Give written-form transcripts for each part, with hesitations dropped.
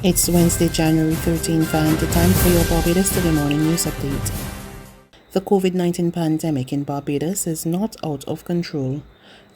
It's Wednesday, January 13th, and the time for your Barbados Today Morning News Update. The COVID-19 pandemic in Barbados is not out of control.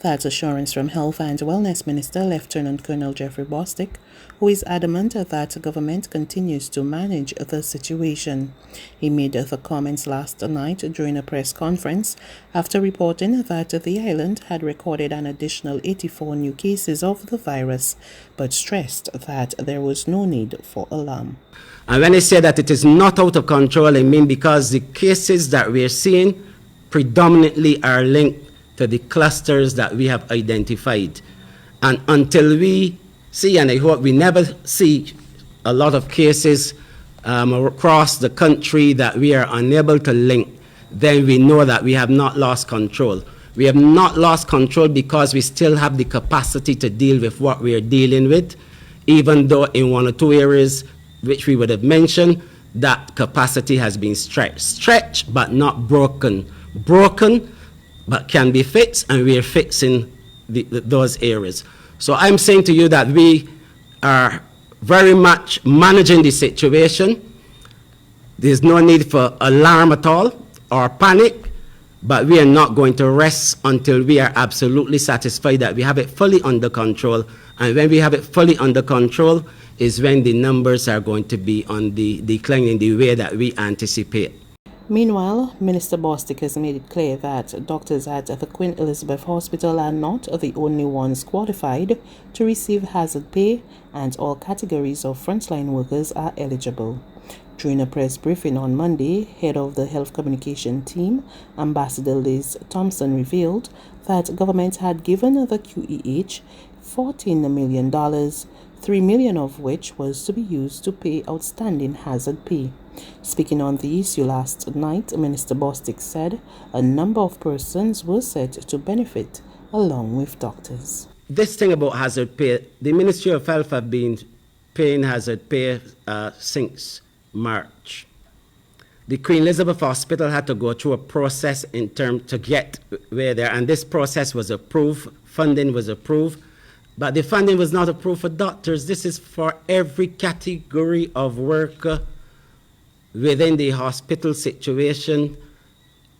That's assurance from Health and Wellness Minister Lieutenant Colonel Jeffrey Bostic, who is adamant that the government continues to manage the situation. He made the comments last night during a press conference after reporting that the island had recorded an additional 84 new cases of the virus, but stressed that there was no need for alarm. And when I say that it is not out of control, I mean because the cases that we are seeing predominantly are linked to the clusters that we have identified. And until we see, and I hope we never see a lot of cases across the country that we are unable to link, then we know that we have not lost control. We have not lost control because we still have the capacity to deal with what we are dealing with, even though in one or two areas which we would have mentioned, that capacity has been stretched but not broken. Broken, but can be fixed, and we are fixing those areas. So I'm saying to you that we are very much managing the situation. There's no need for alarm at all or panic, but we are not going to rest until we are absolutely satisfied that we have it fully under control. And when we have it fully under control is when the numbers are going to be on the decline in the way that we anticipate. Meanwhile, Minister Bostic has made it clear that doctors at the Queen Elizabeth Hospital are not the only ones qualified to receive hazard pay, and all categories of frontline workers are eligible. During a press briefing on Monday, head of the health communication team, Ambassador Liz Thompson, revealed that government had given the QEH $14 million, $3 million of which was to be used to pay outstanding hazard pay. Speaking on the issue last night, Minister Bostic said a number of persons were said to benefit along with doctors. This thing about hazard pay, the Ministry of Health have been paying hazard pay since March. The Queen Elizabeth Hospital had to go through a process in terms to get where there, and this process was approved, funding was approved, but the funding was not approved for doctors. This is for every category of worker within the hospital situation,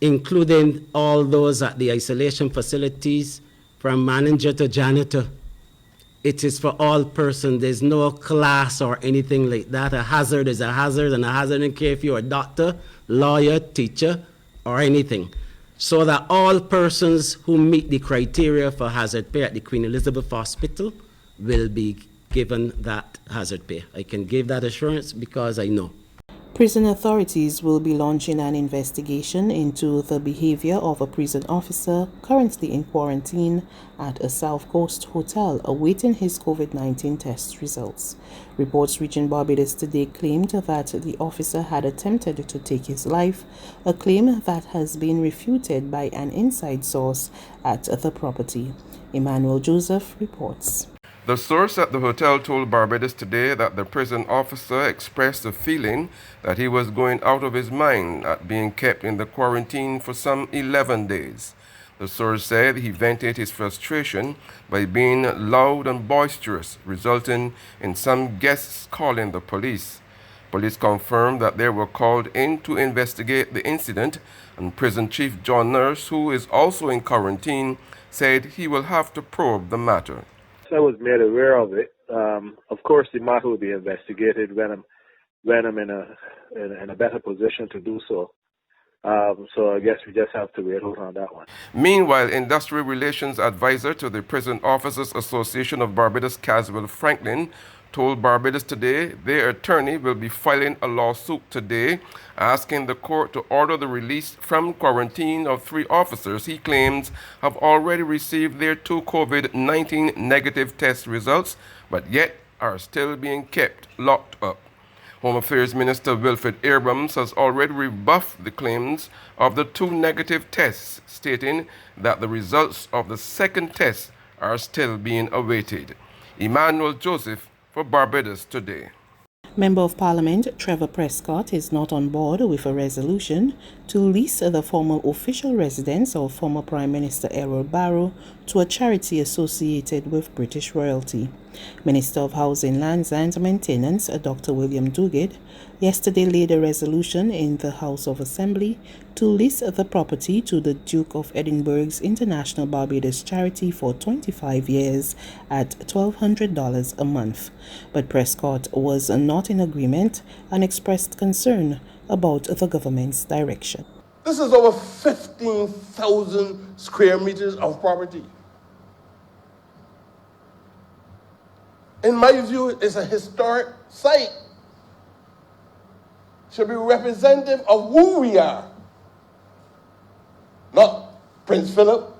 including all those at the isolation facilities, from manager to janitor. It is for all persons. There's no class or anything like that. A hazard is a hazard, and a hazard don't care if you're a doctor, lawyer, teacher, or anything. So that all persons who meet the criteria for hazard pay at the Queen Elizabeth Hospital will be given that hazard pay. I can give that assurance because I know. Prison authorities will be launching an investigation into the behavior of a prison officer currently in quarantine at a South Coast hotel awaiting his COVID-19 test results. Reports reaching Barbados today claimed that the officer had attempted to take his life, a claim that has been refuted by an inside source at the property. Emmanuel Joseph reports. The source at the hotel told Barbados today that the prison officer expressed a feeling that he was going out of his mind at being kept in the quarantine for some 11 days. The source said he vented his frustration by being loud and boisterous, resulting in some guests calling the police. Police confirmed that they were called in to investigate the incident, and Prison Chief John Nurse, who is also in quarantine, said he will have to probe the matter. I was made aware of it. Of course, the matter will be investigated when I'm in a better position to do so. So I guess we just have to wait on that one. Meanwhile, Industrial Relations Advisor to the Prison Officers Association of Barbados, Caswell Franklin, told Barbados today their attorney will be filing a lawsuit today asking the court to order the release from quarantine of 3 officers he claims have already received their 2 COVID-19 negative test results, but yet are still being kept locked up. Home Affairs Minister Wilfred Abrams has already rebuffed the claims of the 2 negative tests, stating that the results of the second test are still being awaited. Emmanuel Joseph for Barbados Today. Member of Parliament Trevor Prescott is not on board with a resolution to lease the former official residence of former Prime Minister Errol Barrow to a charity associated with British royalty. Minister of Housing, Lands and Maintenance, Dr. William Duguid, yesterday laid a resolution in the House of Assembly to lease the property to the Duke of Edinburgh's International Barbados charity for 25 years at $1,200 a month. But Prescott was not in agreement and expressed concern about the government's direction. This is over 15,000 square meters of property. In my view, it's a historic site. Should be representative of who we are. Not Prince Philip.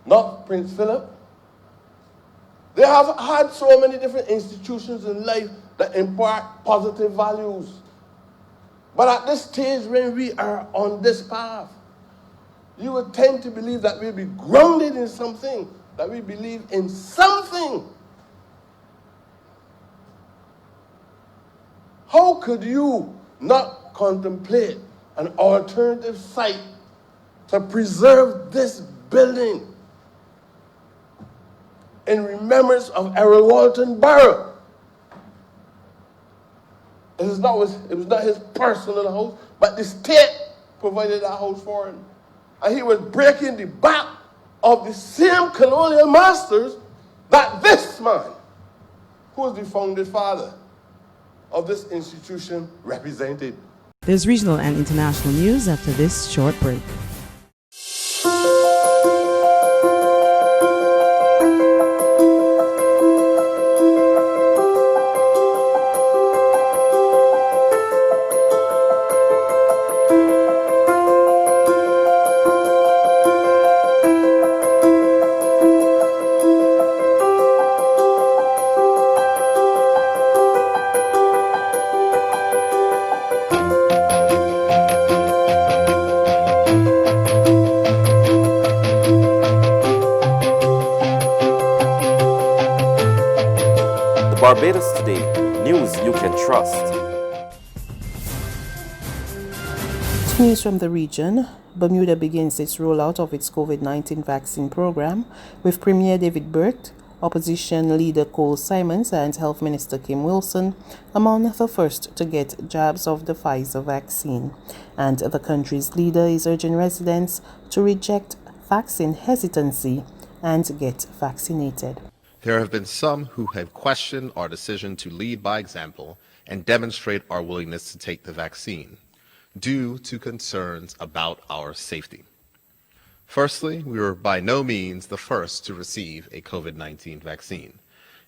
Not Prince Philip. They have had so many different institutions in life that impart positive values. But at this stage, when we are on this path, you would tend to believe that we'll be grounded in something, that we believe in something. How could you not contemplate an alternative site to preserve this building in remembrance of Errol Walton Barrow? It was not his personal house, but the state provided that house for him. And he was breaking the back of the same colonial masters that this man, who was the founding father of this institution, represented. There's regional and international news after this short break. Barbados Today, news you can trust. News from the region. Bermuda begins its rollout of its COVID-19 vaccine program, with Premier David Burt, Opposition Leader Cole Simons and Health Minister Kim Wilson among the first to get jabs of the Pfizer vaccine. And the country's leader is urging residents to reject vaccine hesitancy and get vaccinated. There have been some who have questioned our decision to lead by example and demonstrate our willingness to take the vaccine, due to concerns about our safety. Firstly, we were by no means the first to receive a COVID-19 vaccine,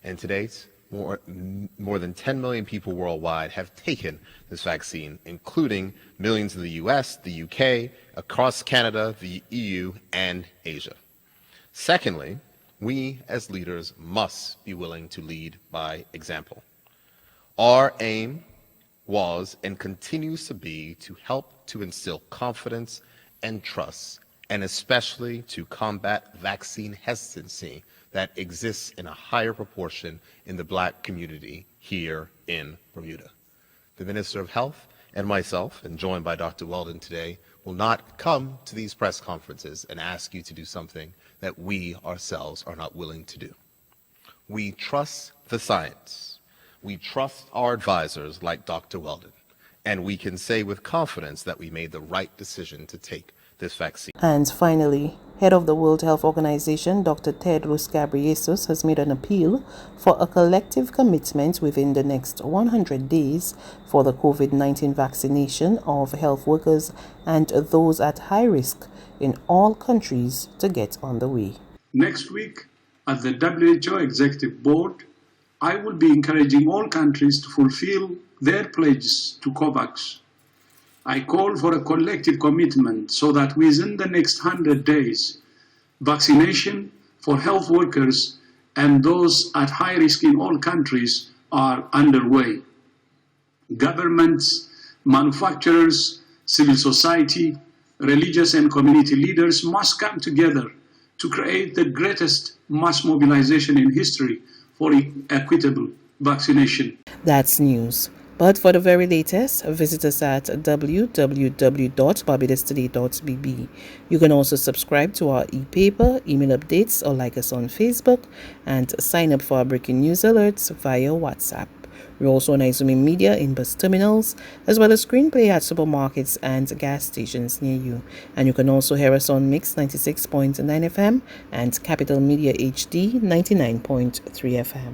and to date, more than 10 million people worldwide have taken this vaccine, including millions in the US, the UK, across Canada, the EU, and Asia. Secondly, we as leaders must be willing to lead by example. Our aim was and continues to be to help to instill confidence and trust, and especially to combat vaccine hesitancy that exists in a higher proportion in the Black community here in Bermuda. The Minister of Health and myself, and joined by Dr. Weldon today, will not come to these press conferences and ask you to do something that we ourselves are not willing to do. We trust the science. We trust our advisors like Dr. Weldon, and we can say with confidence that we made the right decision to take this vaccine. And finally, head of the World Health Organization, Dr. Tedros Ghebreyesus, has made an appeal for a collective commitment within the next 100 days for the COVID-19 vaccination of health workers and those at high risk in all countries to get on the way. Next week, at the WHO Executive Board, I will be encouraging all countries to fulfill their pledges to COVAX. I call for a collective commitment so that within the next 100 days, vaccination for health workers and those at high risk in all countries are underway. Governments, manufacturers, civil society, religious and community leaders must come together to create the greatest mass mobilization in history for equitable vaccination. That's news. But for the very latest, visit us at www.barbadostoday.bb. You can also subscribe to our e-paper, email updates, or like us on Facebook, and sign up for our breaking news alerts via WhatsApp. We're also on Izumi Media in bus terminals, as well as screenplay at supermarkets and gas stations near you. And you can also hear us on Mix 96.9 FM and Capital Media HD 99.3 FM.